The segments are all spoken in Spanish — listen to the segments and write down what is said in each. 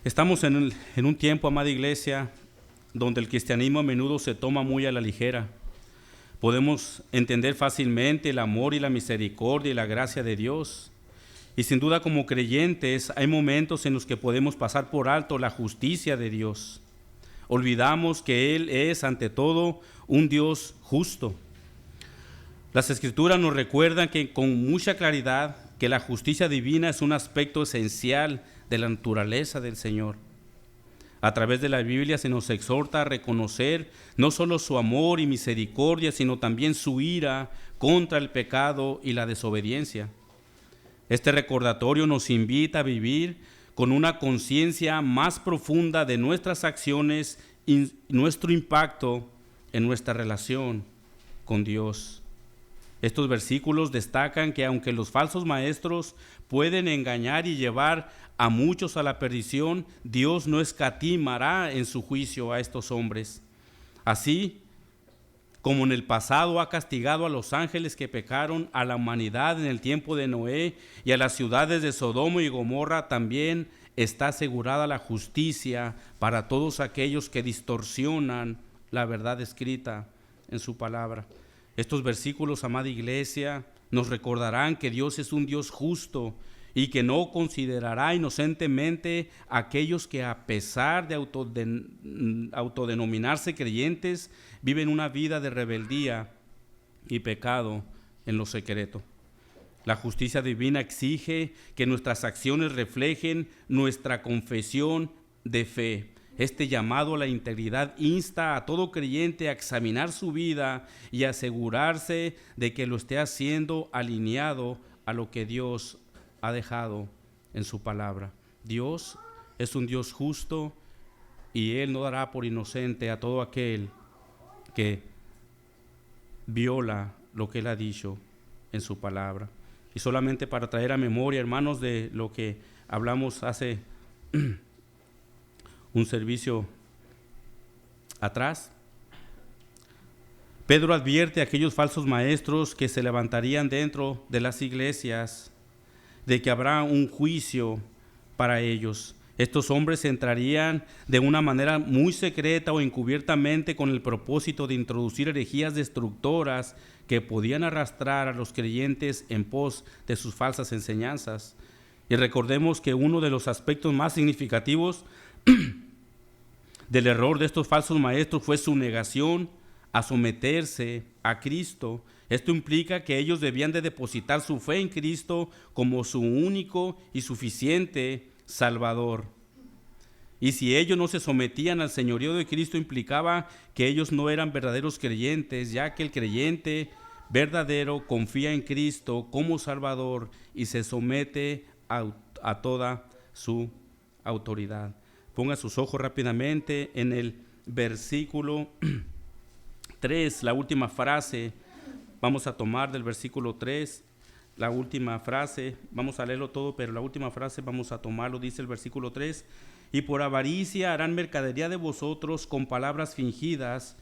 Estamos en un tiempo, amada iglesia, donde el cristianismo a menudo se toma muy a la ligera. Podemos entender fácilmente el amor y la misericordia y la gracia de Dios. Y sin duda, como creyentes, hay momentos en los que podemos pasar por alto la justicia de Dios. Olvidamos que Él es, ante todo, un Dios justo. Las Escrituras nos recuerdan con mucha claridad que la justicia divina es un aspecto esencial de la naturaleza del Señor. A través de la Biblia se nos exhorta a reconocer no solo su amor y misericordia, sino también su ira contra el pecado y la desobediencia. Este recordatorio nos invita a vivir con una conciencia más profunda de nuestras acciones y nuestro impacto en nuestra relación con Dios. Estos versículos destacan que aunque los falsos maestros pueden engañar y llevar a muchos a la perdición, Dios no escatimará en su juicio a estos hombres. Así como en el pasado ha castigado a los ángeles que pecaron, a la humanidad en el tiempo de Noé y a las ciudades de Sodoma y Gomorra, también está asegurada la justicia para todos aquellos que distorsionan la verdad escrita en su palabra. Estos versículos, amada iglesia, nos recordarán que Dios es un Dios justo y que no considerará inocentemente a aquellos que, a pesar de autodenominarse creyentes, viven una vida de rebeldía y pecado en lo secreto. La justicia divina exige que nuestras acciones reflejen nuestra confesión de fe. Este llamado a la integridad insta a todo creyente a examinar su vida y asegurarse de que lo esté haciendo alineado a lo que Dios ha dejado en su palabra. Dios es un Dios justo y Él no dará por inocente a todo aquel que viola lo que Él ha dicho en su palabra. Y solamente para traer a memoria, hermanos, de lo que hablamos hace un servicio atrás, Pedro advierte a aquellos falsos maestros que se levantarían dentro de las iglesias de que habrá un juicio para ellos. Estos hombres entrarían de una manera muy secreta o encubiertamente con el propósito de introducir herejías destructoras que podían arrastrar a los creyentes en pos de sus falsas enseñanzas. Y recordemos que uno de los aspectos más significativos del error de estos falsos maestros fue su negación a someterse a Cristo. Esto implica que ellos debían de depositar su fe en Cristo como su único y suficiente Salvador. Y si ellos no se sometían al señorío de Cristo, implicaba que ellos no eran verdaderos creyentes, ya que el creyente verdadero confía en Cristo como Salvador y se somete a toda su autoridad. Ponga sus ojos rápidamente en el versículo 3, la última frase. Vamos a tomar del versículo 3 la última frase. Vamos a leerlo todo, pero la última frase vamos a tomarlo. Dice el versículo 3: y por avaricia harán mercadería de vosotros con palabras fingidas.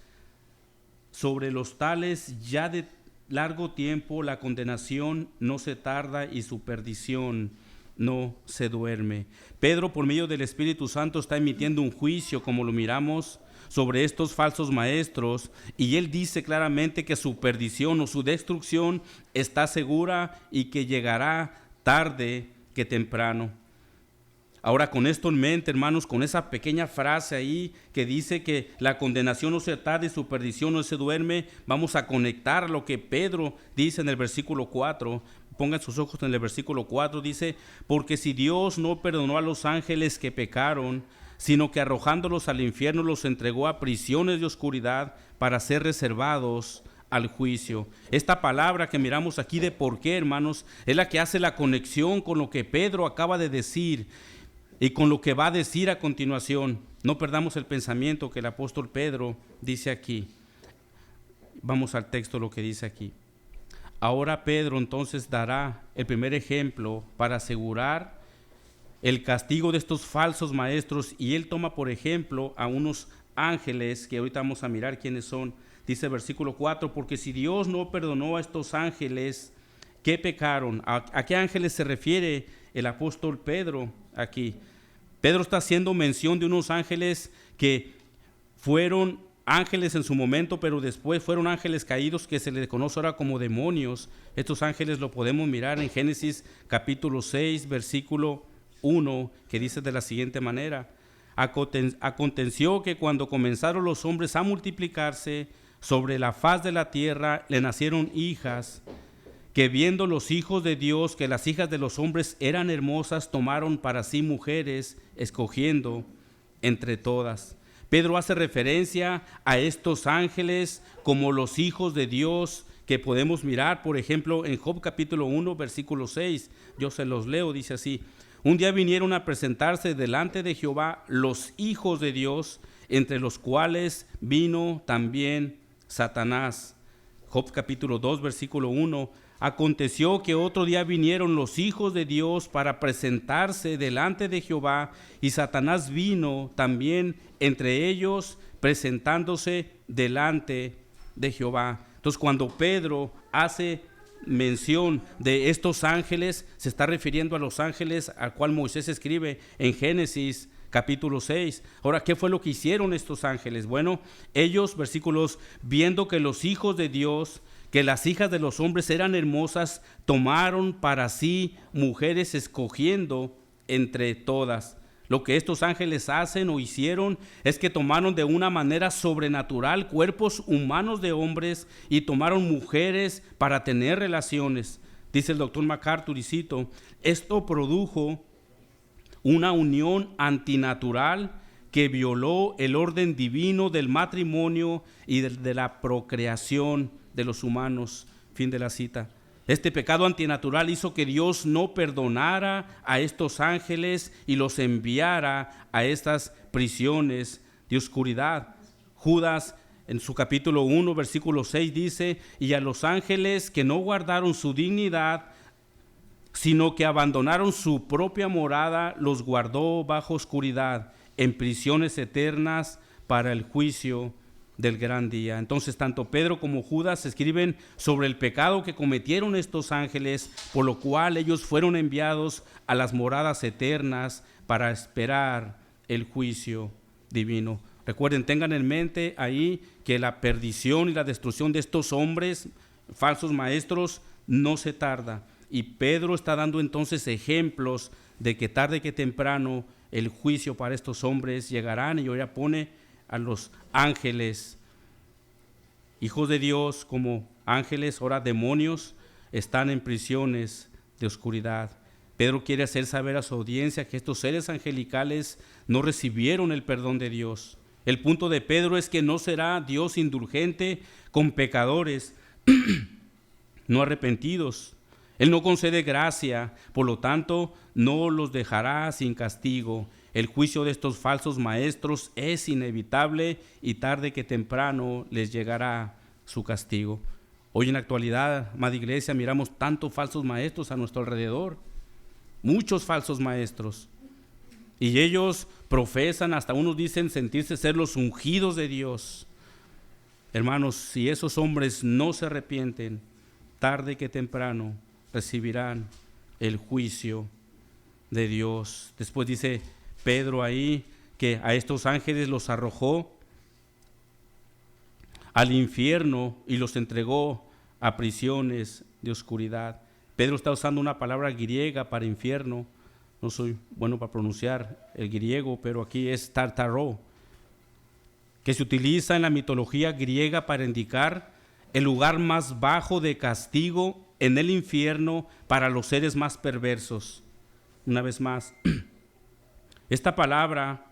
Sobre los tales ya de largo tiempo la condenación no se tarda y su perdición no se duerme. Pedro, por medio del Espíritu Santo, está emitiendo un juicio, como lo miramos, sobre estos falsos maestros, y él dice claramente que su perdición o su destrucción está segura y que llegará tarde que temprano. Ahora, con esto en mente, hermanos, con esa pequeña frase ahí que dice que la condenación no se tarda y su perdición no se duerme, vamos a conectar lo que Pedro dice en el versículo 4. Pongan sus ojos en el versículo 4, dice: porque si Dios no perdonó a los ángeles que pecaron, sino que arrojándolos al infierno los entregó a prisiones de oscuridad para ser reservados al juicio. Esta palabra que miramos aquí de por qué, hermanos, es la que hace la conexión con lo que Pedro acaba de decir y con lo que va a decir a continuación. No perdamos el pensamiento que el apóstol Pedro dice aquí. Vamos al texto, lo que dice aquí. Ahora Pedro entonces dará el primer ejemplo para asegurar el castigo de estos falsos maestros, y él toma por ejemplo a unos ángeles que ahorita vamos a mirar quiénes son. Dice el versículo 4: porque si Dios no perdonó a estos ángeles que pecaron. ¿A qué ángeles se refiere el apóstol Pedro aquí? Pedro está haciendo mención de unos ángeles que fueron ángeles en su momento, pero después fueron ángeles caídos que se les conoce ahora como demonios. Estos ángeles lo podemos mirar en Génesis capítulo 6, versículo 1, que dice de la siguiente manera: aconteció que cuando comenzaron los hombres a multiplicarse sobre la faz de la tierra, le nacieron hijas, que viendo los hijos de Dios que las hijas de los hombres eran hermosas, tomaron para sí mujeres, escogiendo entre todas. Pedro hace referencia a estos ángeles como los hijos de Dios que podemos mirar, por ejemplo, en Job capítulo 1, versículo 6. Yo se los leo, dice así: un día vinieron a presentarse delante de Jehová los hijos de Dios, entre los cuales vino también Satanás. Job capítulo 2, versículo 1. Aconteció que otro día vinieron los hijos de Dios para presentarse delante de Jehová, y Satanás vino también entre ellos, presentándose delante de Jehová. Entonces, cuando Pedro hace mención de estos ángeles, se está refiriendo a los ángeles al cual Moisés escribe en Génesis capítulo 6. Ahora, ¿qué fue lo que hicieron estos ángeles? Bueno, ellos, versículos, viendo que los hijos de Dios, que las hijas de los hombres eran hermosas, tomaron para sí mujeres, escogiendo entre todas. Lo que estos ángeles hacen o hicieron es que tomaron de una manera sobrenatural cuerpos humanos de hombres y tomaron mujeres para tener relaciones. Dice el doctor MacArthur, y cito: esto produjo una unión antinatural que violó el orden divino del matrimonio y de la procreación de los humanos. Fin de la cita. Este pecado antinatural hizo que Dios no perdonara a estos ángeles y los enviara a estas prisiones de oscuridad. Judas, en su capítulo 1, versículo 6, dice: y a los ángeles que no guardaron su dignidad, sino que abandonaron su propia morada, los guardó bajo oscuridad, en prisiones eternas para el juicio del gran día. Entonces, tanto Pedro como Judas escriben sobre el pecado que cometieron estos ángeles, por lo cual ellos fueron enviados a las moradas eternas para esperar el juicio divino. Recuerden, tengan en mente ahí que la perdición y la destrucción de estos hombres, falsos maestros, no se tarda. Y Pedro está dando entonces ejemplos de que tarde que temprano el juicio para estos hombres llegarán, y ahora pone a los ángeles, hijos de Dios, como ángeles, ahora demonios, están en prisiones de oscuridad. Pedro quiere hacer saber a su audiencia que estos seres angelicales no recibieron el perdón de Dios. El punto de Pedro es que no será Dios indulgente con pecadores no arrepentidos. Él no concede gracia, por lo tanto, no los dejará sin castigo. El juicio de estos falsos maestros es inevitable y tarde que temprano les llegará su castigo. Hoy en la actualidad, amada iglesia, miramos tantos falsos maestros a nuestro alrededor, muchos falsos maestros. Y ellos profesan, hasta unos dicen sentirse ser los ungidos de Dios. Hermanos, si esos hombres no se arrepienten, tarde que temprano recibirán el juicio de Dios. Después dice Pedro ahí que a estos ángeles los arrojó al infierno y los entregó a prisiones de oscuridad. Pedro está usando una palabra griega para infierno. No soy bueno para pronunciar el griego, pero aquí es tartaró, que se utiliza en la mitología griega para indicar el lugar más bajo de castigo en el infierno para los seres más perversos. Una vez más, esta palabra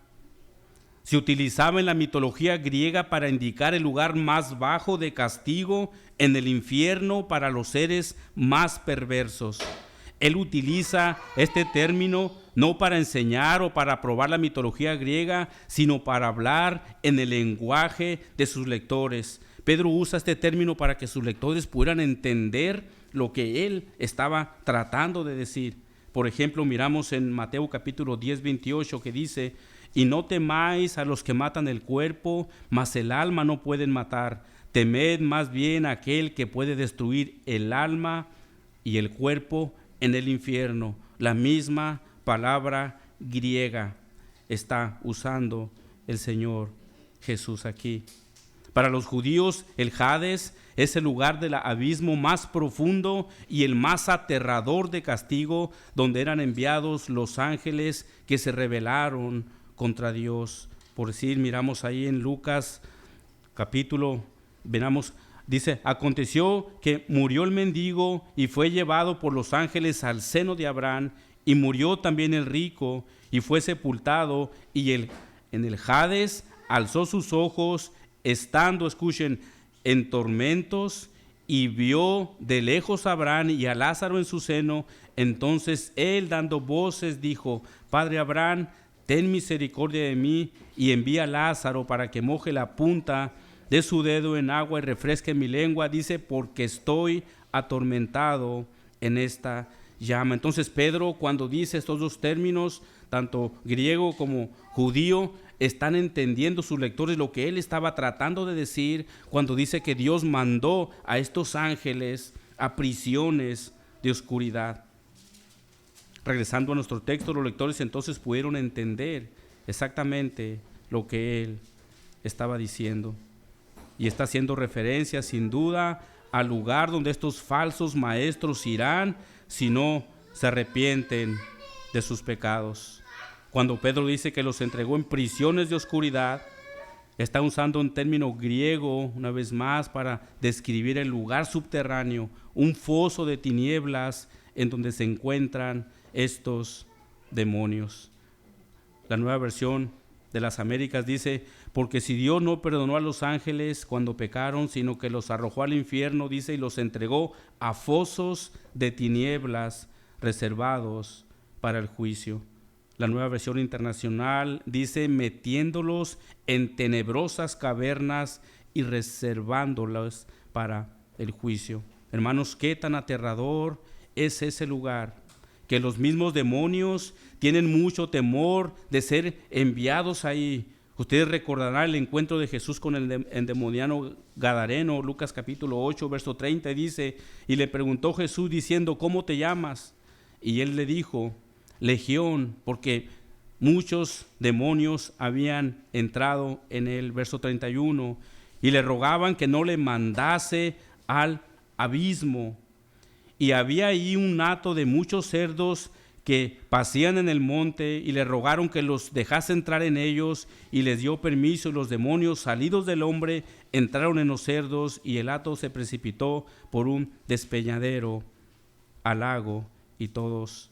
se utilizaba en la mitología griega para indicar el lugar más bajo de castigo en el infierno para los seres más perversos. Él utiliza este término no para enseñar o para probar la mitología griega, sino para hablar en el lenguaje de sus lectores. Pedro usa este término para que sus lectores pudieran entender lo que él estaba tratando de decir. Por ejemplo, miramos en Mateo capítulo 10, 28, que dice: y no temáis a los que matan el cuerpo, mas el alma no pueden matar. Temed más bien a aquel que puede destruir el alma y el cuerpo en el infierno. La misma palabra griega. está usando el Señor Jesús aquí. Para los judíos, el Hades es el lugar del abismo más profundo y el más aterrador de castigo, donde eran enviados los ángeles que se rebelaron contra Dios. Por decir, miramos ahí en Lucas capítulo, dice, aconteció que murió el mendigo y fue llevado por los ángeles al seno de Abraham, y murió también el rico y fue sepultado, y en el Hades alzó sus ojos, estando, escuchen, en tormentos, y vio de lejos a Abraham y a Lázaro en su seno. Entonces él, dando voces, dijo, Padre Abraham, ten misericordia de mí, y envía a Lázaro para que moje la punta de su dedo en agua y refresque mi lengua, dice, porque estoy atormentado en esta llama. Entonces Pedro, cuando dice estos dos términos, tanto griego como judío, están entendiendo sus lectores lo que él estaba tratando de decir cuando dice que Dios mandó a estos ángeles a prisiones de oscuridad. Regresando a nuestro texto, los lectores entonces pudieron entender exactamente lo que él estaba diciendo. Y está haciendo referencia sin duda al lugar donde estos falsos maestros irán si no se arrepienten de sus pecados. Cuando Pedro dice que los entregó en prisiones de oscuridad, está usando un término griego una vez más para describir el lugar subterráneo, un foso de tinieblas en donde se encuentran estos demonios. La Nueva Versión de las Américas dice, porque si Dios no perdonó a los ángeles cuando pecaron, sino que los arrojó al infierno, dice, y los entregó a fosos de tinieblas reservados para el juicio. La Nueva Versión Internacional dice, metiéndolos en tenebrosas cavernas y reservándolos para el juicio. Hermanos, qué tan aterrador es ese lugar, que los mismos demonios tienen mucho temor de ser enviados ahí. Ustedes recordarán el encuentro de Jesús con el endemoniado gadareno, Lucas capítulo 8, verso 30, dice, y le preguntó Jesús diciendo, ¿cómo te llamas? Y él le dijo, Legión, porque muchos demonios habían entrado en él. Verso 31, y le rogaban que no le mandase al abismo. Y había ahí un hato de muchos cerdos que pasían en el monte, y le rogaron que los dejase entrar en ellos, y les dio permiso, y los demonios salidos del hombre entraron en los cerdos, y el hato se precipitó por un despeñadero al lago, y todos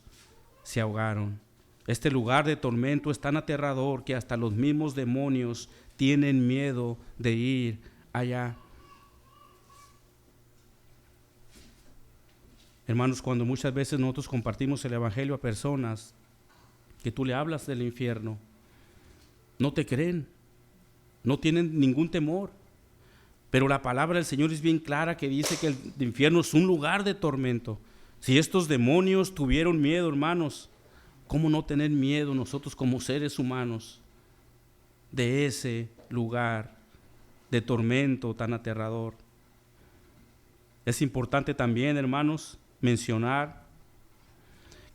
se ahogaron. Este lugar de tormento es tan aterrador que hasta los mismos demonios tienen miedo de ir allá. Hermanos, cuando muchas veces nosotros compartimos el evangelio a personas que tú le hablas del infierno, no te creen, no tienen ningún temor. Pero la palabra del Señor es bien clara, que dice que el infierno es un lugar de tormento. Si estos demonios tuvieron miedo, hermanos, ¿cómo no tener miedo nosotros como seres humanos de ese lugar de tormento tan aterrador? Es importante también, hermanos, mencionar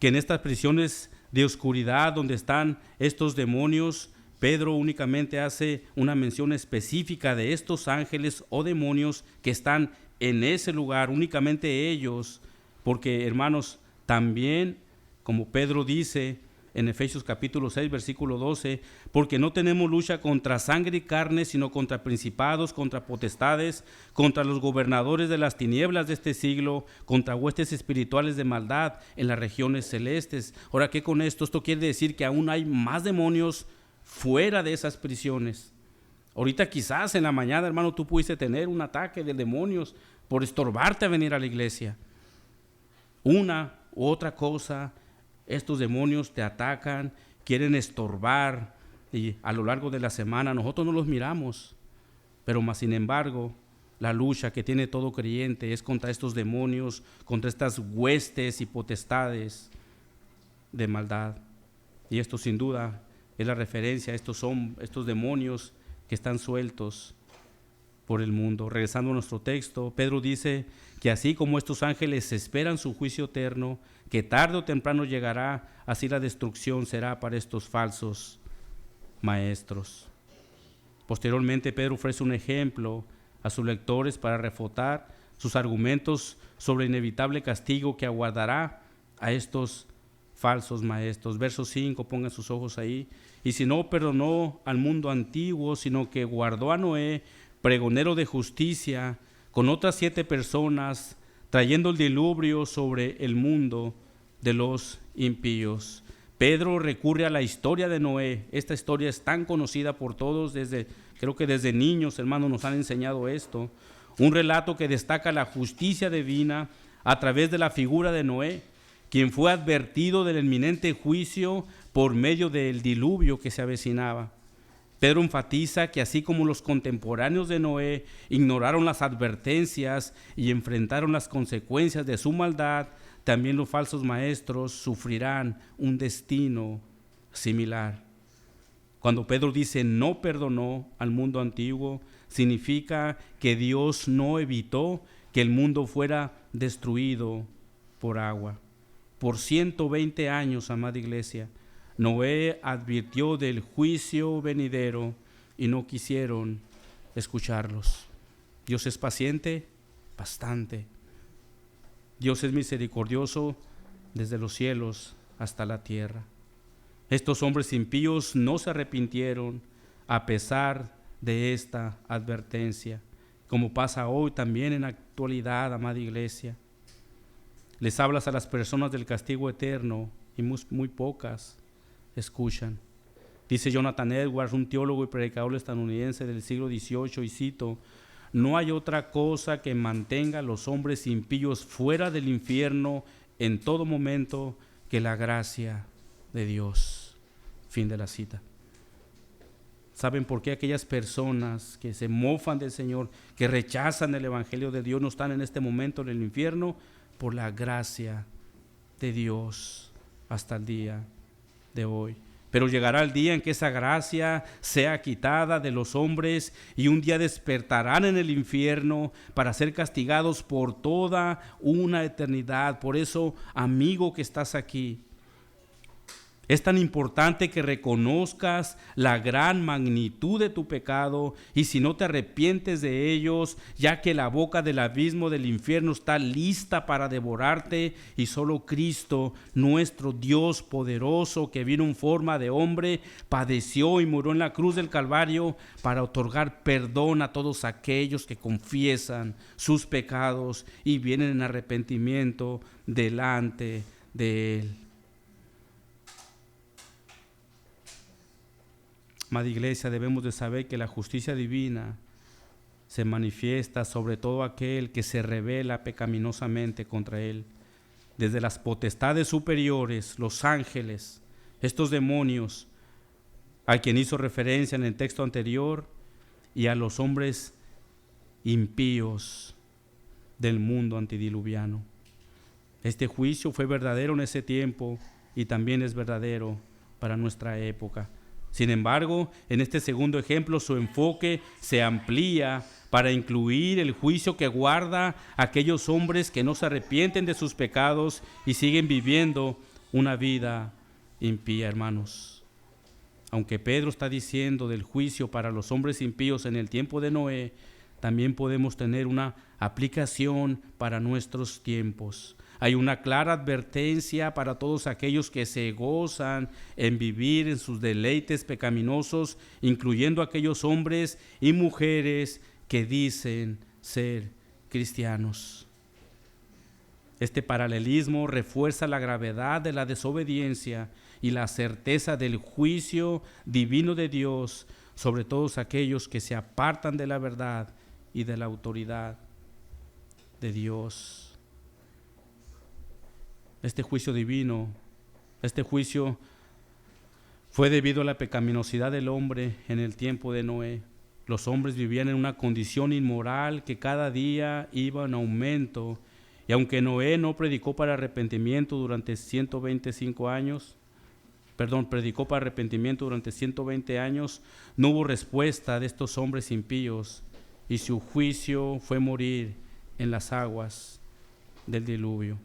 que en estas prisiones de oscuridad donde están estos demonios, Pedro únicamente hace una mención específica de estos ángeles o demonios que están en ese lugar, únicamente ellos, porque, hermanos, también, como Pedro dice en Efesios capítulo 6, versículo 12, porque no tenemos lucha contra sangre y carne, sino contra principados, contra potestades, contra los gobernadores de las tinieblas de este siglo, contra huestes espirituales de maldad en las regiones celestes. Ahora, ¿qué con esto? Esto quiere decir que aún hay más demonios fuera de esas prisiones. Ahorita quizás en la mañana, hermano, tú pudiste tener un ataque de demonios por estorbarte a venir a la iglesia. Una u otra cosa, estos demonios te atacan, quieren estorbar, y a lo largo de la semana nosotros no los miramos, pero más sin embargo la lucha que tiene todo creyente es contra estos demonios, contra estas huestes y potestades de maldad. Y esto sin duda es la referencia a estos demonios que están sueltos por el mundo. Regresando a nuestro texto, Pedro dice que así como estos ángeles esperan su juicio eterno, que tarde o temprano llegará, así la destrucción será para estos falsos maestros. Posteriormente, Pedro ofrece un ejemplo a sus lectores para refutar sus argumentos sobre el inevitable castigo que aguardará a estos falsos maestros. Verso 5, pongan sus ojos ahí. Y si no perdonó al mundo antiguo, sino que guardó a Noé, pregonero de justicia, con otras 7 personas, trayendo el diluvio sobre el mundo de los impíos. Pedro recurre a la historia de Noé. Esta historia es tan conocida por todos, creo que desde niños, hermanos, nos han enseñado esto. Un relato que destaca la justicia divina a través de la figura de Noé, quien fue advertido del inminente juicio por medio del diluvio que se avecinaba. Pedro enfatiza que así como los contemporáneos de Noé ignoraron las advertencias y enfrentaron las consecuencias de su maldad, también los falsos maestros sufrirán un destino similar. Cuando Pedro dice no perdonó al mundo antiguo, significa que Dios no evitó que el mundo fuera destruido por agua. Por 120 años, amada iglesia, Noé advirtió del juicio venidero y no quisieron escucharlos. Dios es paciente, bastante. Dios es misericordioso desde los cielos hasta la tierra. Estos hombres impíos no se arrepintieron a pesar de esta advertencia, como pasa hoy también en la actualidad, amada iglesia. Les hablas a las personas del castigo eterno y muy pocas escuchan. Dice Jonathan Edwards, un teólogo y predicador estadounidense del siglo XVIII, y cito: no hay otra cosa que mantenga a los hombres impíos fuera del infierno en todo momento que la gracia de Dios. Fin de la cita. ¿Saben por qué aquellas personas que se mofan del Señor, que rechazan el Evangelio de Dios, no están en este momento en el infierno? Por la gracia de Dios hasta el día de hoy. Pero llegará el día en que esa gracia sea quitada de los hombres y un día despertarán en el infierno para ser castigados por toda una eternidad. Por eso, amigo que estás aquí, es tan importante que reconozcas la gran magnitud de tu pecado y si no te arrepientes de ellos, ya que la boca del abismo del infierno está lista para devorarte y solo Cristo, nuestro Dios poderoso, que vino en forma de hombre, padeció y murió en la cruz del Calvario para otorgar perdón a todos aquellos que confiesan sus pecados y vienen en arrepentimiento delante de Él. Amada iglesia, debemos de saber que la justicia divina se manifiesta sobre todo aquel que se rebela pecaminosamente contra Él. Desde las potestades superiores, los ángeles, estos demonios, a quien hizo referencia en el texto anterior, y a los hombres impíos del mundo antediluviano. Este juicio fue verdadero en ese tiempo y también es verdadero para nuestra época. Sin embargo, en este segundo ejemplo, su enfoque se amplía para incluir el juicio que guarda a aquellos hombres que no se arrepienten de sus pecados y siguen viviendo una vida impía, hermanos. Aunque Pedro está diciendo del juicio para los hombres impíos en el tiempo de Noé, también podemos tener una aplicación para nuestros tiempos. Hay una clara advertencia para todos aquellos que se gozan en vivir en sus deleites pecaminosos, incluyendo aquellos hombres y mujeres que dicen ser cristianos. Este paralelismo refuerza la gravedad de la desobediencia y la certeza del juicio divino de Dios sobre todos aquellos que se apartan de la verdad y de la autoridad de Dios. Este juicio divino, este juicio fue debido a la pecaminosidad del hombre en el tiempo de Noé. Los hombres vivían en una condición inmoral que cada día iba en aumento. Y aunque Noé no predicó para arrepentimiento durante 120 años, no hubo respuesta de estos hombres impíos y su juicio fue morir en las aguas del diluvio.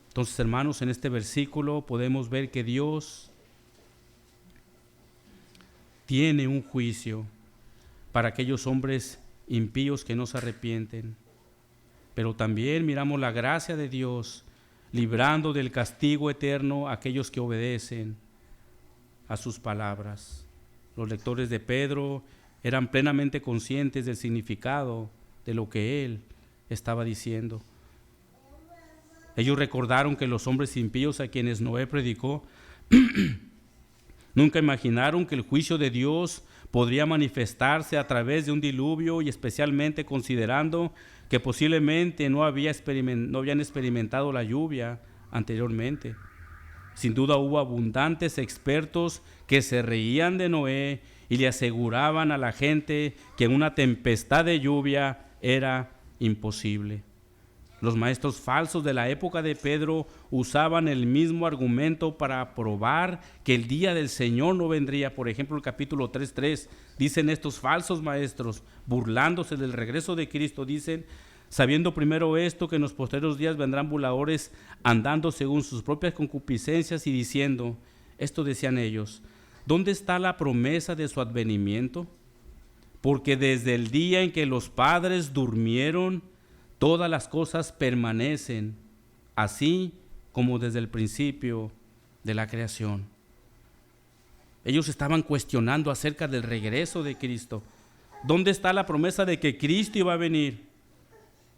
Entonces, hermanos, en este versículo podemos ver que Dios tiene un juicio para aquellos hombres impíos que no se arrepienten. Pero también miramos la gracia de Dios, librando del castigo eterno a aquellos que obedecen a sus palabras. Los lectores de Pedro eran plenamente conscientes del significado de lo que él estaba diciendo. Ellos recordaron que los hombres impíos a quienes Noé predicó nunca imaginaron que el juicio de Dios podría manifestarse a través de un diluvio, y especialmente considerando que posiblemente no habían experimentado la lluvia anteriormente. Sin duda hubo abundantes expertos que se reían de Noé y le aseguraban a la gente que una tempestad de lluvia era imposible. Los maestros falsos de la época de Pedro usaban el mismo argumento para probar que el día del Señor no vendría. Por ejemplo, el capítulo 3:3, dicen estos falsos maestros, burlándose del regreso de Cristo, dicen: sabiendo primero esto, que en los posteriores días vendrán burladores andando según sus propias concupiscencias y diciendo, esto decían ellos, ¿dónde está la promesa de su advenimiento? Porque desde el día en que los padres durmieron, todas las cosas permanecen, así como desde el principio de la creación. Ellos estaban cuestionando acerca del regreso de Cristo. ¿Dónde está la promesa de que Cristo iba a venir?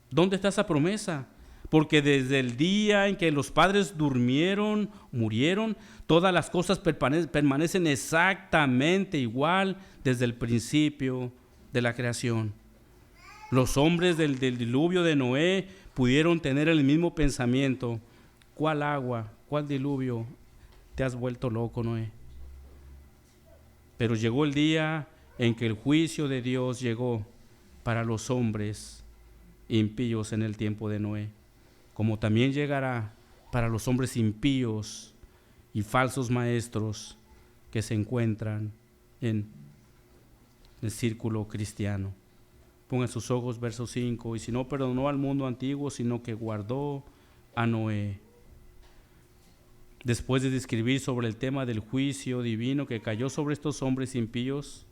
¿Dónde está esa promesa? Porque desde el día en que los padres durmieron, murieron, todas las cosas permanecen exactamente igual desde el principio de la creación. Los hombres del diluvio de Noé pudieron tener el mismo pensamiento. ¿Cuál agua? ¿Cuál diluvio? Te has vuelto loco, Noé. Pero llegó el día en que el juicio de Dios llegó para los hombres impíos en el tiempo de Noé, como también llegará para los hombres impíos y falsos maestros que se encuentran en el círculo cristiano. Pongan sus ojos, verso 5, y si no perdonó al mundo antiguo, sino que guardó a Noé. Después de describir sobre el tema del juicio divino que cayó sobre estos hombres impíos,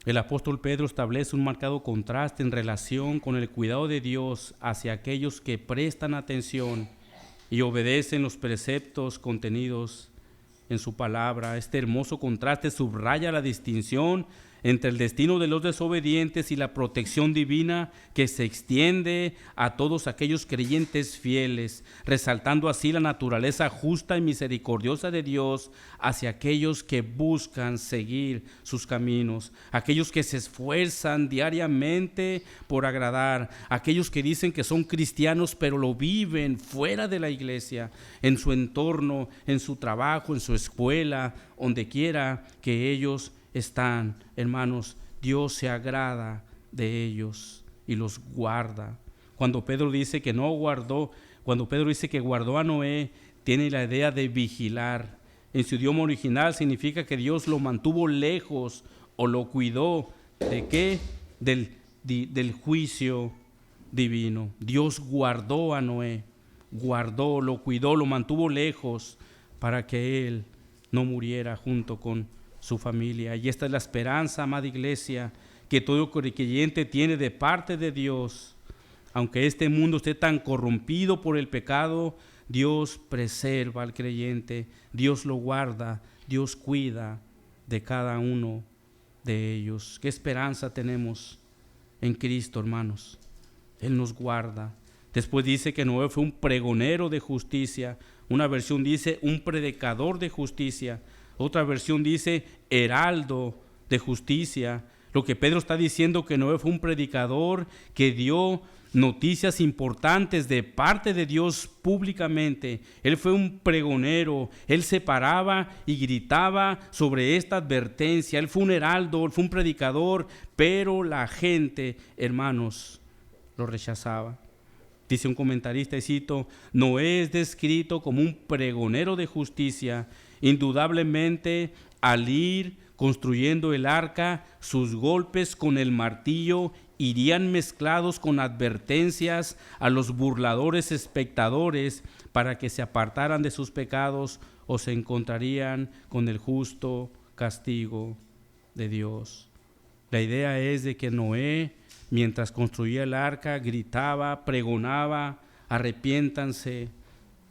el apóstol Pedro establece un marcado contraste en relación con el cuidado de Dios hacia aquellos que prestan atención y obedecen los preceptos contenidos en su palabra. Este hermoso contraste subraya la distinción entre el destino de los desobedientes y la protección divina que se extiende a todos aquellos creyentes fieles, resaltando así la naturaleza justa y misericordiosa de Dios hacia aquellos que buscan seguir sus caminos, aquellos que se esfuerzan diariamente por agradar, aquellos que dicen que son cristianos pero lo viven fuera de la iglesia, en su entorno, en su trabajo, en su escuela, donde quiera que ellos están. Hermanos, Dios se agrada de ellos y los guarda. Cuando Pedro dice que guardó a Noé, tiene la idea de vigilar. En su idioma original significa que Dios lo mantuvo lejos o lo cuidó. ¿De qué? Del juicio divino. Dios guardó a Noé, lo cuidó, lo mantuvo lejos para que él no muriera junto con su familia. Y esta es la esperanza, amada iglesia, que todo creyente tiene de parte de Dios. Aunque este mundo esté tan corrompido por el pecado, Dios preserva al creyente, Dios lo guarda, Dios cuida de cada uno de ellos. ¿Qué esperanza tenemos en Cristo, hermanos? Él nos guarda. Después dice que Noé fue un pregonero de justicia. Una versión dice un predicador de justicia. Otra versión dice heraldo de justicia. Lo que Pedro está diciendo, que Noé fue un predicador que dio noticias importantes de parte de Dios públicamente. Él fue un pregonero, él se paraba y gritaba sobre esta advertencia. Él fue un heraldo, él fue un predicador, pero la gente, hermanos, lo rechazaba. Dice un comentarista, y cito, Noé es descrito como un pregonero de justicia. Indudablemente, al ir construyendo el arca, sus golpes con el martillo irían mezclados con advertencias a los burladores espectadores para que se apartaran de sus pecados o se encontrarían con el justo castigo de Dios. La idea es de que Noé, mientras construía el arca, gritaba, pregonaba, arrepiéntanse,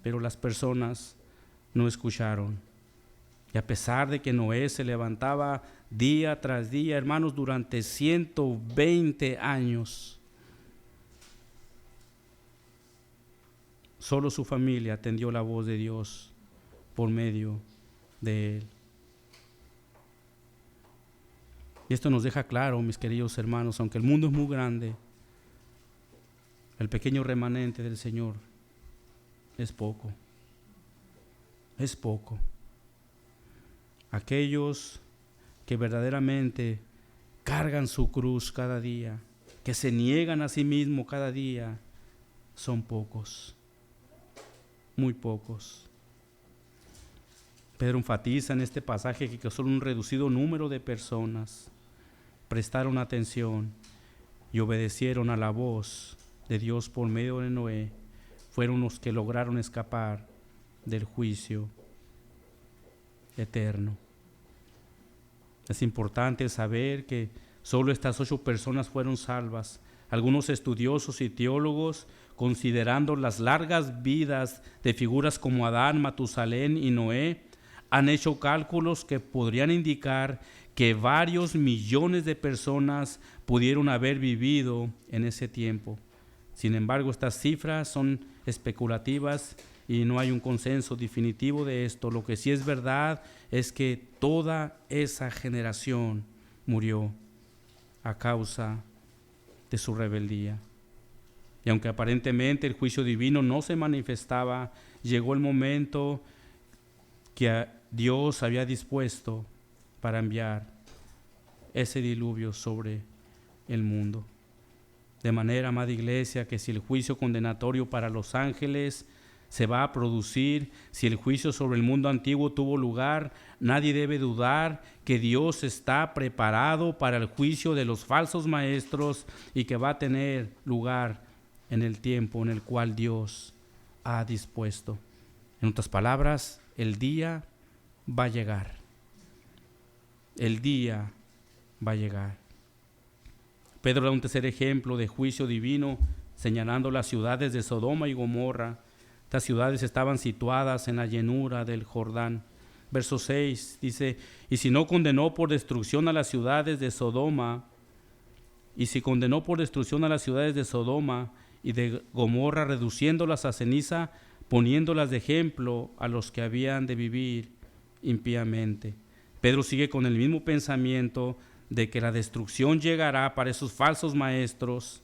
pero las personas no escucharon. Y a pesar de que Noé se levantaba día tras día, hermanos, durante 120 años, solo su familia atendió la voz de Dios por medio de él. Y esto nos deja claro, mis queridos hermanos, aunque el mundo es muy grande, el pequeño remanente del Señor es poco. Es poco. Aquellos que verdaderamente cargan su cruz cada día, que se niegan a sí mismos cada día, son pocos. Muy pocos. Pedro enfatiza en este pasaje que solo un reducido número de personas prestaron atención y obedecieron a la voz de Dios por medio de Noé, fueron los que lograron escapar del juicio eterno. Es importante saber que solo estas 8 personas fueron salvas. Algunos estudiosos y teólogos, considerando las largas vidas de figuras como Adán, Matusalén y Noé, han hecho cálculos que podrían indicar que varios millones de personas pudieron haber vivido en ese tiempo. Sin embargo, estas cifras son especulativas y no hay un consenso definitivo de esto. Lo que sí es verdad es que toda esa generación murió a causa de su rebeldía. Y aunque aparentemente el juicio divino no se manifestaba, llegó el momento que Dios había dispuesto para enviar ese diluvio sobre el mundo. De manera, amada iglesia, que si el juicio condenatorio para los ángeles se va a producir, si el juicio sobre el mundo antiguo tuvo lugar, nadie debe dudar que Dios está preparado para el juicio de los falsos maestros y que va a tener lugar en el tiempo en el cual Dios ha dispuesto. En otras palabras, el día va a llegar. El día va a llegar. Pedro da un tercer ejemplo de juicio divino, señalando las ciudades de Sodoma y Gomorra. Estas ciudades estaban situadas en la llanura del Jordán. Verso 6 dice: y si no condenó por destrucción a las ciudades de Sodoma, y si condenó por destrucción a las ciudades de Sodoma y de Gomorra, reduciéndolas a ceniza, poniéndolas de ejemplo a los que habían de vivir impíamente. Pedro sigue con el mismo pensamiento de que la destrucción llegará para esos falsos maestros.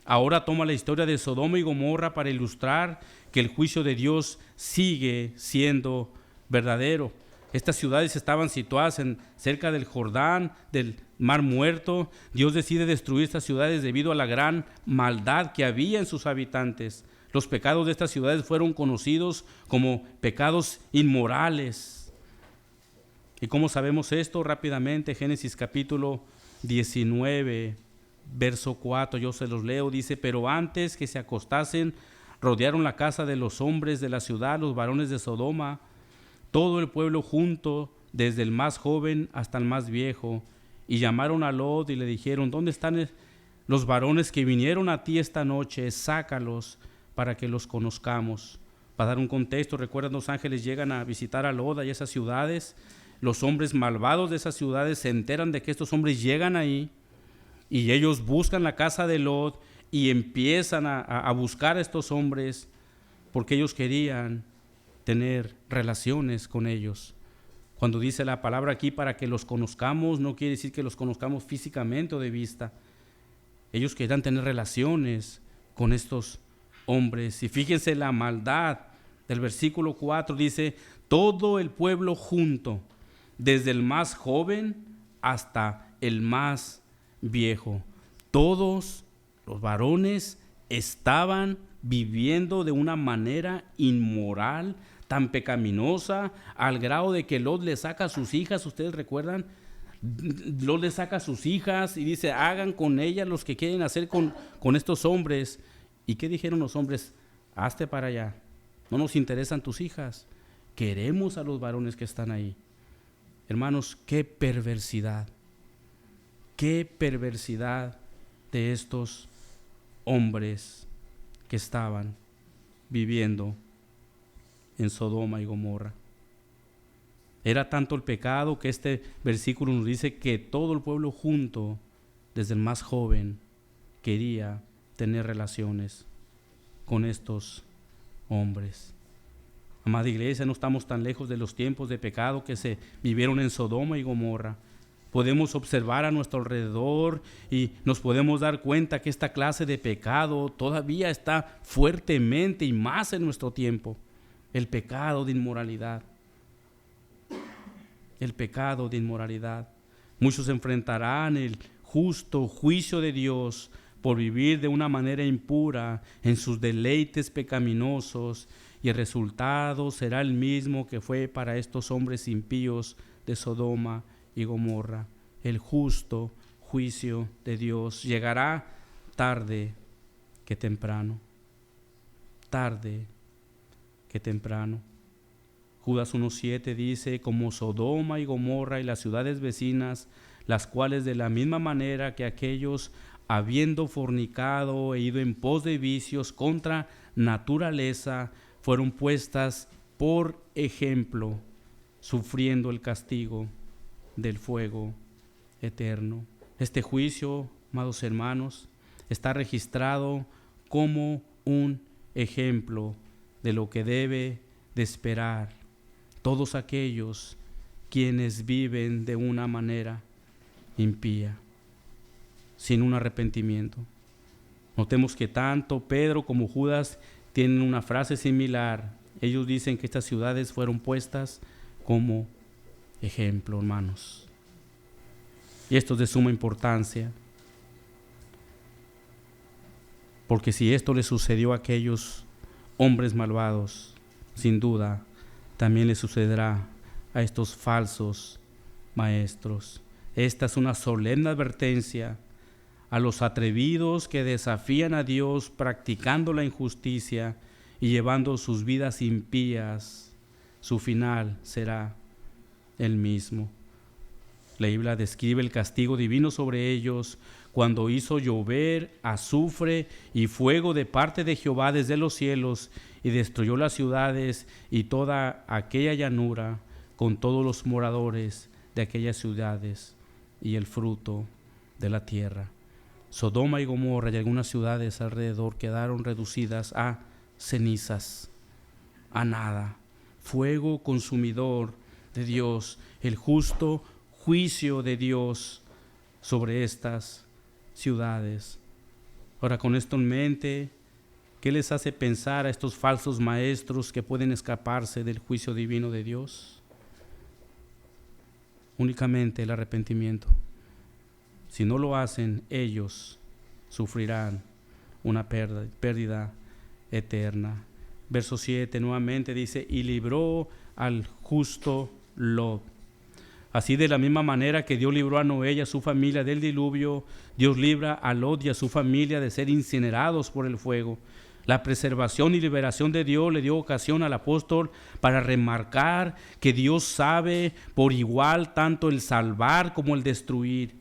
Ahora toma la historia de Sodoma y Gomorra para ilustrar que el juicio de Dios sigue siendo verdadero. Estas ciudades estaban situadas cerca del Jordán, del Mar Muerto. Dios decide destruir estas ciudades debido a la gran maldad que había en sus habitantes. Los pecados de estas ciudades fueron conocidos como pecados inmorales. ¿Y cómo sabemos esto? Rápidamente, Génesis capítulo 19, verso 4, yo se los leo, dice: pero antes que se acostasen, rodearon la casa de los hombres de la ciudad, los varones de Sodoma, todo el pueblo junto, desde el más joven hasta el más viejo, y llamaron a Lot y le dijeron: ¿dónde están los varones que vinieron a ti esta noche? Sácalos para que los conozcamos. Para dar un contexto, recuerdan, los ángeles llegan a visitar a Lot y esas ciudades. Los hombres malvados de esas ciudades se enteran de que estos hombres llegan ahí y ellos buscan la casa de Lot y empiezan a buscar a estos hombres porque ellos querían tener relaciones con ellos. Cuando dice la palabra aquí para que los conozcamos, no quiere decir que los conozcamos físicamente o de vista. Ellos querían tener relaciones con estos hombres. Y fíjense la maldad del versículo 4, dice: todo el pueblo junto, desde el más joven hasta el más viejo. Todos los varones estaban viviendo de una manera inmoral, tan pecaminosa, al grado de que Lot le saca a sus hijas. ¿Ustedes recuerdan? Lot le saca a sus hijas y dice: hagan con ellas los que quieren hacer con estos hombres. ¿Y qué dijeron los hombres? Hazte para allá, no nos interesan tus hijas. queremos a los varones que están ahí. Hermanos, qué perversidad de estos hombres que estaban viviendo en Sodoma y Gomorra. Era tanto el pecado que este versículo nos dice que todo el pueblo junto, desde el más joven, quería tener relaciones con estos hombres. Amada iglesia, no estamos tan lejos de los tiempos de pecado que se vivieron en Sodoma y Gomorra. Podemos observar a nuestro alrededor y nos podemos dar cuenta que esta clase de pecado todavía está fuertemente y más en nuestro tiempo. El pecado de inmoralidad. El pecado de inmoralidad. Muchos enfrentarán el justo juicio de Dios por vivir de una manera impura en sus deleites pecaminosos, y el resultado será el mismo que fue para estos hombres impíos de Sodoma y Gomorra. El justo juicio de Dios llegará tarde que temprano. Tarde que temprano. Judas 1:7 dice: como Sodoma y Gomorra y las ciudades vecinas, las cuales de la misma manera que aquellos, habiendo fornicado e ido en pos de vicios contra naturaleza, fueron puestas por ejemplo, sufriendo el castigo del fuego eterno. Este juicio, amados hermanos, está registrado como un ejemplo de lo que debe de esperar todos aquellos quienes viven de una manera impía, sin un arrepentimiento. Notemos que tanto Pedro como Judas tienen una frase similar. Ellos dicen que estas ciudades fueron puestas como ejemplo, hermanos. Y esto es de suma importancia, porque si esto le sucedió a aquellos hombres malvados, sin duda también le sucederá a estos falsos maestros. Esta es una solemne advertencia a los atrevidos que desafían a Dios practicando la injusticia y llevando sus vidas impías. Su final será el mismo. La Biblia describe el castigo divino sobre ellos cuando hizo llover azufre y fuego de parte de Jehová desde los cielos y destruyó las ciudades y toda aquella llanura con todos los moradores de aquellas ciudades y el fruto de la tierra. Sodoma y Gomorra y algunas ciudades alrededor quedaron reducidas a cenizas, a nada. Fuego consumidor de Dios, el justo juicio de Dios sobre estas ciudades. Ahora, con esto en mente, ¿qué les hace pensar a estos falsos maestros que pueden escaparse del juicio divino de Dios? Únicamente el arrepentimiento. Si no lo hacen, ellos sufrirán una pérdida eterna. Verso 7 nuevamente dice: y libró al justo Lot. Así, de la misma manera que Dios libró a Noé y a su familia del diluvio, Dios libra a Lot y a su familia de ser incinerados por el fuego. La preservación y liberación de Dios le dio ocasión al apóstol para remarcar que Dios sabe por igual tanto el salvar como el destruir,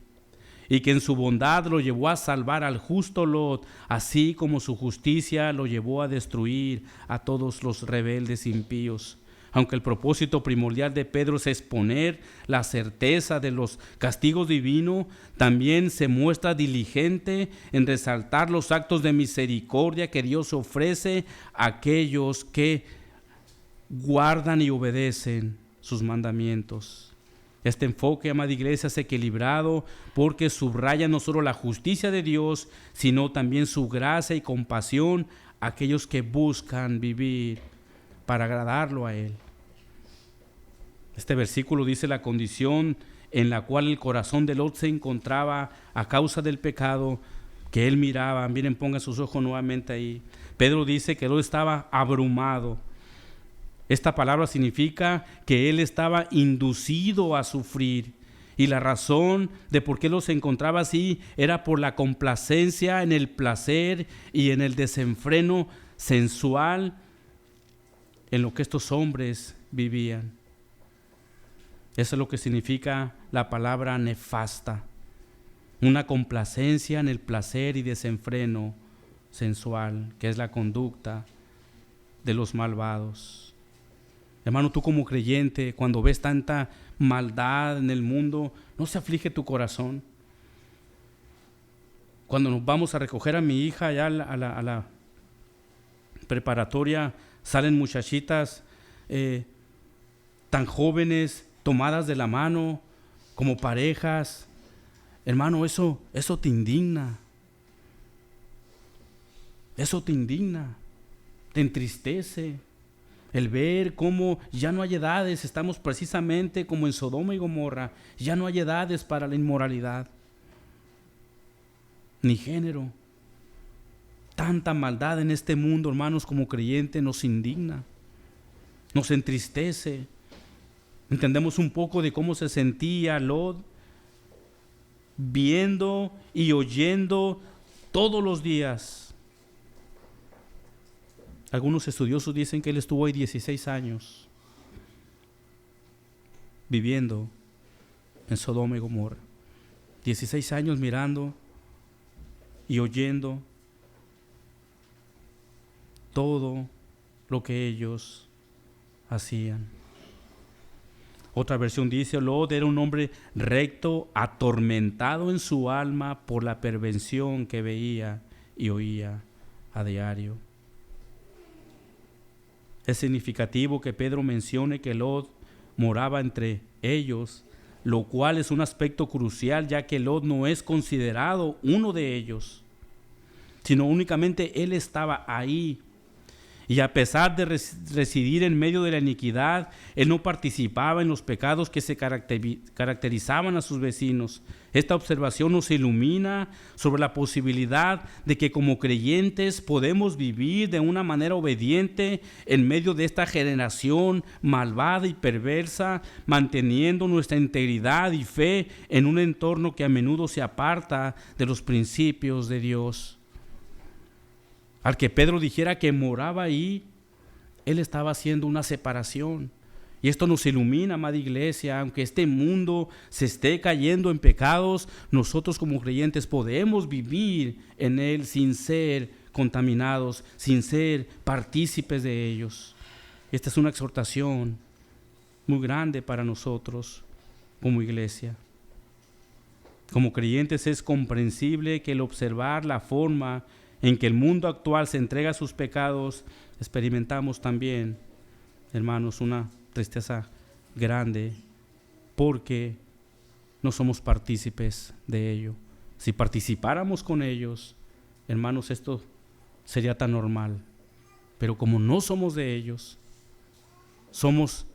y que en su bondad lo llevó a salvar al justo Lot, así como su justicia lo llevó a destruir a todos los rebeldes impíos. Aunque el propósito primordial de Pedro es exponer la certeza de los castigos divinos, también se muestra diligente en resaltar los actos de misericordia que Dios ofrece a aquellos que guardan y obedecen sus mandamientos. Este enfoque, amada iglesia, es equilibrado porque subraya no solo la justicia de Dios, sino también su gracia y compasión a aquellos que buscan vivir para agradarlo a Él. Este versículo dice la condición en la cual el corazón de Lot se encontraba a causa del pecado que él miraba. Miren, pongan sus ojos nuevamente ahí. Pedro dice que Lot estaba abrumado. Esta palabra significa que él estaba inducido a sufrir. Y la razón de por qué Lot se encontraba así era por la complacencia en el placer y en el desenfreno sensual en lo que estos hombres vivían. Eso es lo que significa la palabra nefasta. Una complacencia en el placer y desenfreno sensual, que es la conducta de los malvados. Hermano, tú como creyente, cuando ves tanta maldad en el mundo, ¿no se aflige tu corazón? Cuando nos vamos a recoger a mi hija allá a la preparatoria, salen muchachitas tan jóvenes, tomadas de la mano, como parejas. Hermano, eso te indigna. Eso te indigna, te entristece. El ver cómo ya no hay edades, estamos precisamente como en Sodoma y Gomorra, ya no hay edades para la inmoralidad, ni género. Tanta maldad en este mundo, hermanos, como creyente nos indigna, nos entristece. Entendemos un poco de cómo se sentía Lot, viendo y oyendo todos los días. Algunos estudiosos dicen que él estuvo ahí 16 años viviendo en Sodoma y Gomorra. 16 años mirando y oyendo todo lo que ellos hacían. Otra versión dice: Lot era un hombre recto, atormentado en su alma por la perversión que veía y oía a diario. Es significativo que Pedro mencione que Lot moraba entre ellos, lo cual es un aspecto crucial, ya que Lot no es considerado uno de ellos, sino únicamente él estaba ahí. Y a pesar de residir en medio de la iniquidad, él no participaba en los pecados que se caracterizaban a sus vecinos. Esta observación nos ilumina sobre la posibilidad de que como creyentes podemos vivir de una manera obediente en medio de esta generación malvada y perversa, manteniendo nuestra integridad y fe en un entorno que a menudo se aparta de los principios de Dios. Al que Pedro dijera que moraba ahí, él estaba haciendo una separación. Y esto nos ilumina, amada iglesia. Aunque este mundo se esté cayendo en pecados, nosotros como creyentes podemos vivir en él sin ser contaminados, sin ser partícipes de ellos. Esta es una exhortación muy grande para nosotros como iglesia. Como creyentes es comprensible que el observar la forma en que el mundo actual se entrega a sus pecados, experimentamos también, hermanos, una tristeza grande, porque no somos partícipes de ello. Si participáramos con ellos, hermanos, esto sería tan normal. Pero como no somos de ellos, somos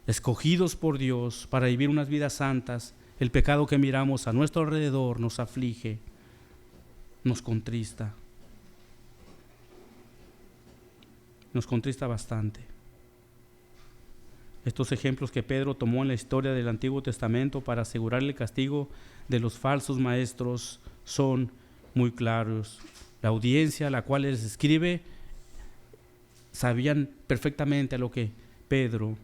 escogidos por Dios para vivir unas vidas santas, el pecado que miramos a nuestro alrededor nos aflige, nos contrista. Nos contrista bastante. Estos ejemplos que Pedro tomó en la historia del Antiguo Testamento para asegurar el castigo de los falsos maestros son muy claros. La audiencia a la cual les escribe sabían perfectamente a lo que Pedro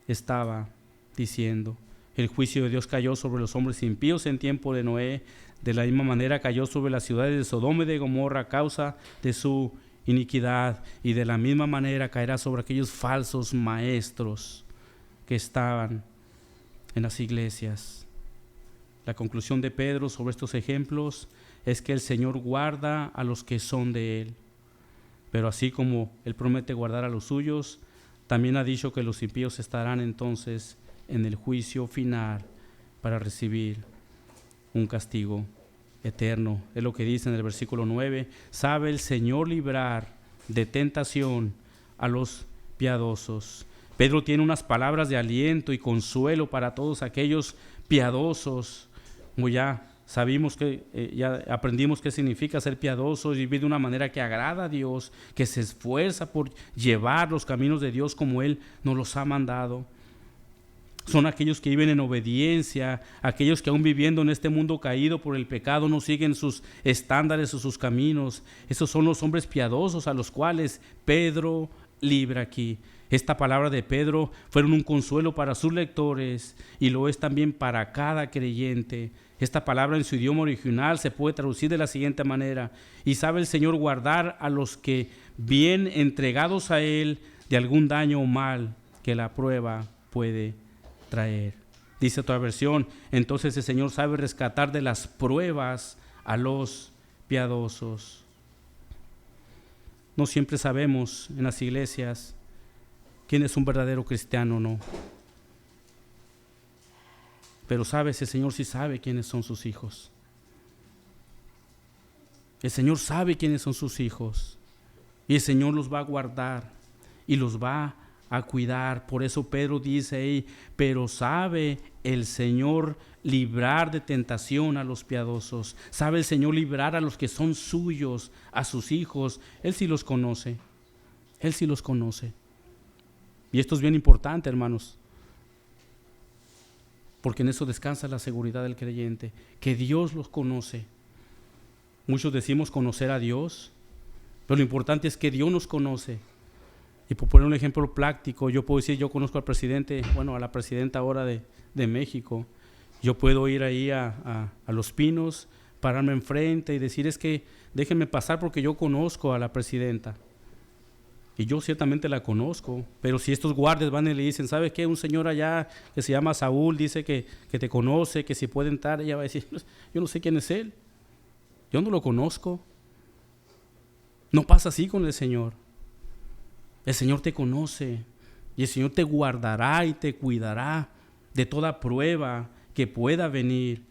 estaba diciendo. El juicio de Dios cayó sobre los hombres impíos en tiempo de Noé. De la misma manera cayó sobre las ciudades de Sodoma y de Gomorra a causa de su iniquidad, y de la misma manera caerá sobre aquellos falsos maestros que estaban en las iglesias. La conclusión de Pedro sobre estos ejemplos es que el Señor guarda a los que son de Él, pero así como Él promete guardar a los suyos, también ha dicho que los impíos estarán entonces en el juicio final para recibir un castigo eterno. Es lo que dice en el versículo 9: sabe el Señor librar de tentación a los piadosos. Pedro tiene unas palabras de aliento y consuelo para todos aquellos piadosos. Como ya sabimos ya aprendimos qué significa ser piadosos, vivir de una manera que agrada a Dios, que se esfuerza por llevar los caminos de Dios como Él nos los ha mandado. Son aquellos que viven en obediencia, aquellos que aún viviendo en este mundo caído por el pecado no siguen sus estándares o sus caminos. Esos son los hombres piadosos a los cuales Pedro libre aquí. Esta palabra de Pedro fueron un consuelo para sus lectores y lo es también para cada creyente. Esta palabra en su idioma original se puede traducir de la siguiente manera: y sabe el Señor guardar a los que bien entregados a Él de algún daño o mal que la prueba puede traer. Dice otra versión: entonces el Señor sabe rescatar de las pruebas a los piadosos. No siempre sabemos en las iglesias quién es un verdadero cristiano o no. Pero sabes, el Señor sí sabe quiénes son sus hijos. El Señor sabe quiénes son sus hijos. Y el Señor los va a guardar y los va a cuidar. Por eso Pedro dice ahí: pero sabe el Señor librar de tentación a los piadosos. Sabe el Señor librar a los que son suyos, a sus hijos. Él sí los conoce. Él sí los conoce. Y esto es bien importante, hermanos, porque en eso descansa la seguridad del creyente, que Dios los conoce. Muchos decimos conocer a Dios, pero lo importante es que Dios nos conoce. Y por poner un ejemplo práctico, yo puedo decir: yo conozco al presidente, a la presidenta ahora de México. Yo puedo ir ahí a Los Pinos, pararme enfrente y decir: es que déjenme pasar porque yo conozco a la presidenta. Y yo ciertamente la conozco, pero si estos guardias van y le dicen: ¿sabe qué? Un señor allá que se llama Saúl dice que te conoce, que si puede entrar, ella va a decir: yo no sé quién es él, yo no lo conozco. No pasa así con el Señor. El Señor te conoce y el Señor te guardará y te cuidará de toda prueba que pueda venir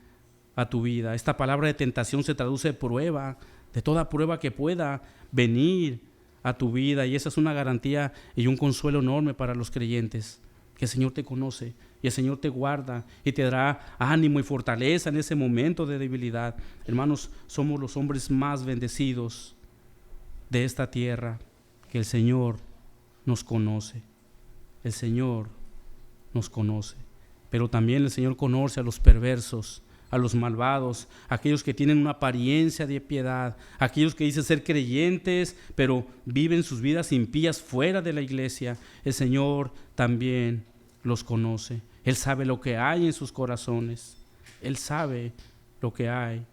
a tu vida. Esta palabra de tentación se traduce prueba, de toda prueba que pueda venir a tu vida, y esa es una garantía y un consuelo enorme para los creyentes, que el Señor te conoce y el Señor te guarda y te dará ánimo y fortaleza en ese momento de debilidad. Hermanos, somos los hombres más bendecidos de esta tierra, que el Señor nos conoce. El Señor nos conoce, pero también el Señor conoce a los perversos, a los malvados, a aquellos que tienen una apariencia de piedad, a aquellos que dicen ser creyentes, pero viven sus vidas impías fuera de la iglesia. El Señor también los conoce. Él sabe lo que hay en sus corazones. Él sabe lo que hay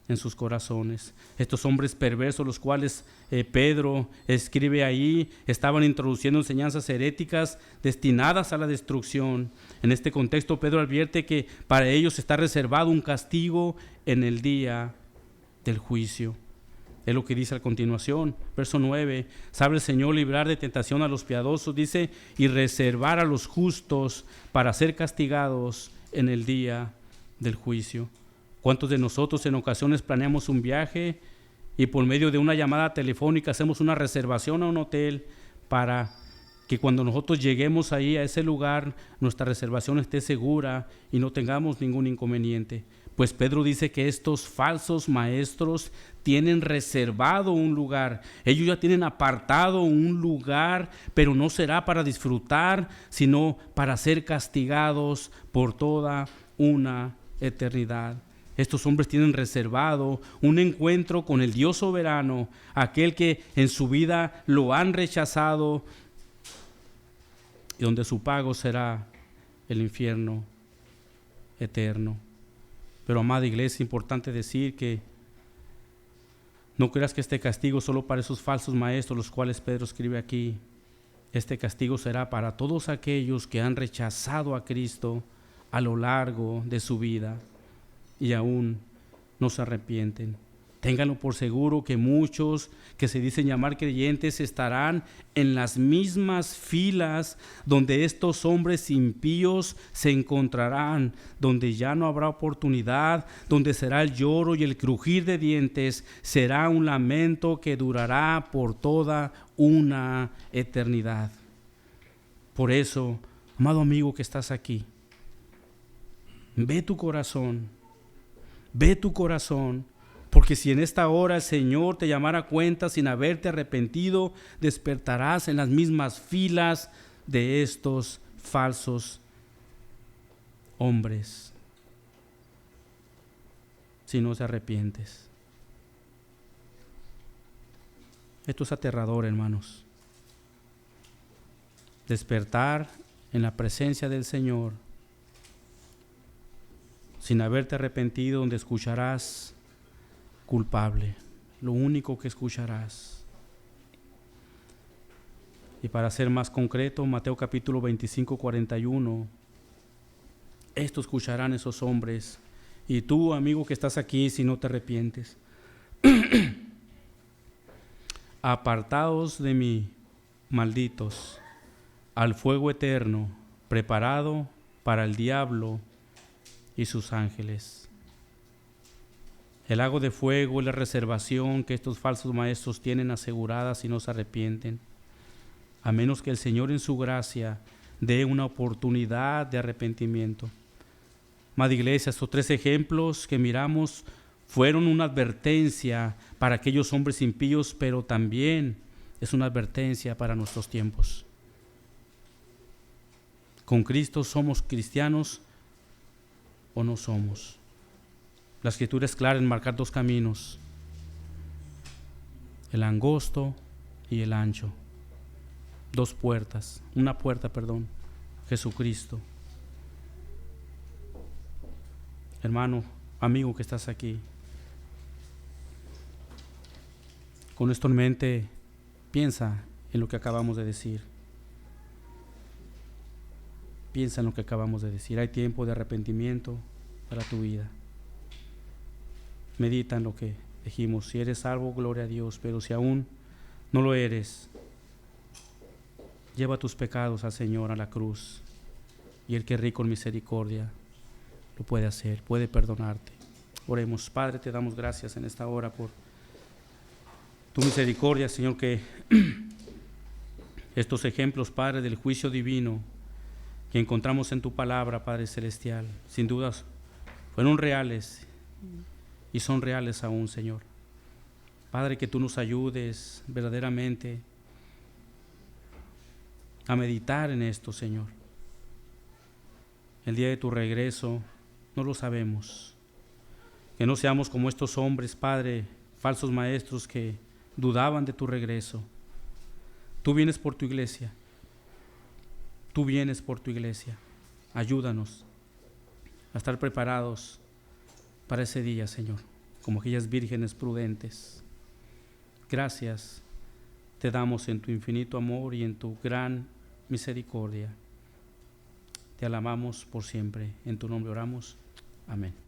en sus corazones. Estos hombres perversos, los cuales Pedro escribe ahí, estaban introduciendo enseñanzas heréticas destinadas a la destrucción. En este contexto, Pedro advierte que para ellos está reservado un castigo en el día del juicio. Es lo que dice a continuación, verso 9: sabe el Señor librar de tentación a los piadosos, dice, y reservar a los justos para ser castigados en el día del juicio. ¿Cuántos de nosotros en ocasiones planeamos un viaje y por medio de una llamada telefónica hacemos una reservación a un hotel para que cuando nosotros lleguemos ahí a ese lugar, nuestra reservación esté segura y no tengamos ningún inconveniente? Pues Pedro dice que estos falsos maestros tienen reservado un lugar. Ellos ya tienen apartado un lugar, pero no será para disfrutar, sino para ser castigados por toda una eternidad. Estos hombres tienen reservado un encuentro con el Dios soberano, aquel que en su vida lo han rechazado, y donde su pago será el infierno eterno. Pero, amada iglesia, es importante decir que no creas que este castigo solo para esos falsos maestros, los cuales Pedro escribe aquí. Este castigo será para todos aquellos que han rechazado a Cristo a lo largo de su vida y aún no se arrepienten. Ténganlo por seguro que muchos que se dicen llamar creyentes estarán en las mismas filas donde estos hombres impíos se encontrarán, donde ya no habrá oportunidad, donde será el lloro y el crujir de dientes, será un lamento que durará por toda una eternidad. Por eso, amado amigo que estás aquí, ve tu corazón, porque si en esta hora el Señor te llamara a cuenta sin haberte arrepentido, despertarás en las mismas filas de estos falsos hombres, si no te arrepientes. Esto es aterrador, hermanos. despertar en la presencia del Señor sin haberte arrepentido, donde escucharás culpable, lo único que escucharás. Y para ser más concreto, Mateo capítulo 25, 41, esto escucharán esos hombres. Y tú, amigo que estás aquí, si no te arrepientes, apartaos de mí, malditos, al fuego eterno, preparado para el diablo y sus ángeles. El lago de fuego es la reservación que estos falsos maestros tienen asegurada si no se arrepienten, a menos que el Señor en su gracia dé una oportunidad de arrepentimiento. Amada iglesia, estos 3 ejemplos que miramos fueron una advertencia para aquellos hombres impíos, pero también es una advertencia para nuestros tiempos. ¿Con Cristo somos cristianos o no somos? La Escritura es clara en marcar 2 caminos, el angosto y el ancho. 2 puertas, una puerta, Jesucristo. Hermano, amigo que estás aquí, con esto en mente, piensa en lo que acabamos de decir. Piensa en lo que acabamos de decir. Hay tiempo de arrepentimiento para tu vida. Medita en lo que dijimos. Si eres salvo, gloria a Dios, pero si aún no lo eres, lleva tus pecados al Señor, a la cruz, y el que es rico en misericordia lo puede hacer, puede perdonarte. Oremos. Padre, te damos gracias en esta hora por tu misericordia, Señor, que estos ejemplos, Padre, del juicio divino que encontramos en tu palabra, Padre celestial, sin dudas fueron reales y son reales aún, Señor. Padre, que tú nos ayudes verdaderamente a meditar en esto, Señor. El día de tu regreso no lo sabemos. Que no seamos como estos hombres, Padre, falsos maestros que dudaban de tu regreso. Tú vienes por tu iglesia. Tú vienes por tu iglesia. Ayúdanos a estar preparados para ese día, Señor, como aquellas vírgenes prudentes. Gracias te damos en tu infinito amor y en tu gran misericordia. Te alabamos por siempre. En tu nombre oramos. Amén.